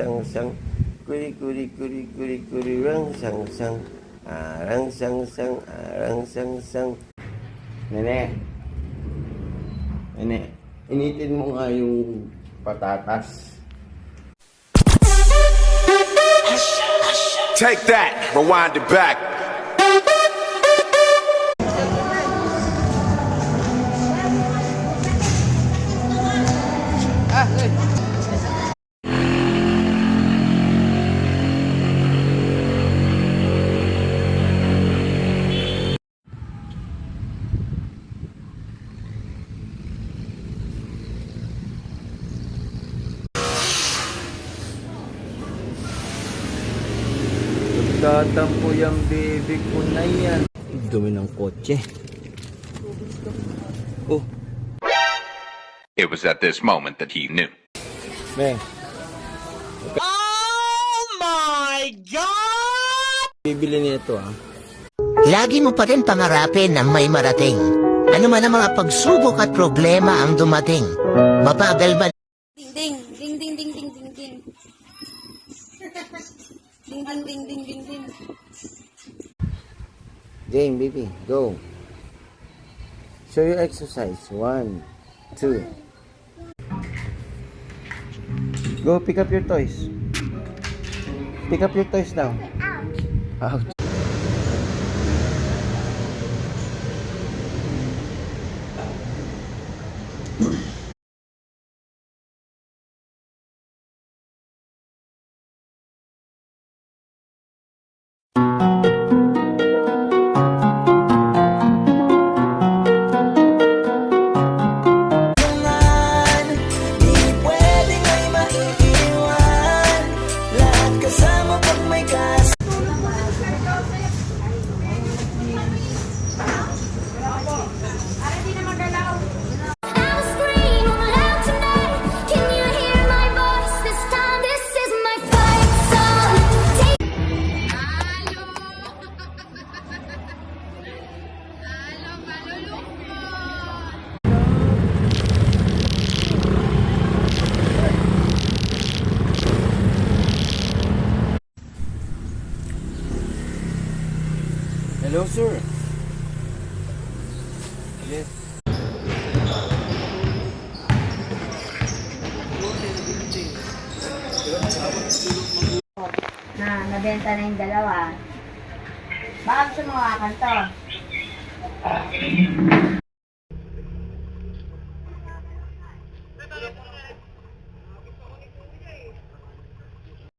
sang sang, kuri kuri kuri kuri kuri rang sang sang, arang sang sang, arang sang sang. Nene, nene, initin mo nga yung patatas. Take that, rewind it back. Tatampo yung baby ko na yan. Dumi ng kotse. Oh. It was at this moment that he knew. Beng. Oh my God! Bibili nito Lagi mo pa rin pangarapin na may marating. Ano man ang mga pagsubok at problema ang dumating. Mabagal man. Ding ding ding ding ding ding ding ding. Ding ding ding ding ding ding. Jane, baby, go. Show your exercise. 1, 2. Go pick up your toys. Pick up your toys now. Ouch. Hello, sir. Yes. Nabenta na yung dalawa. Baka gusto mo kakanto.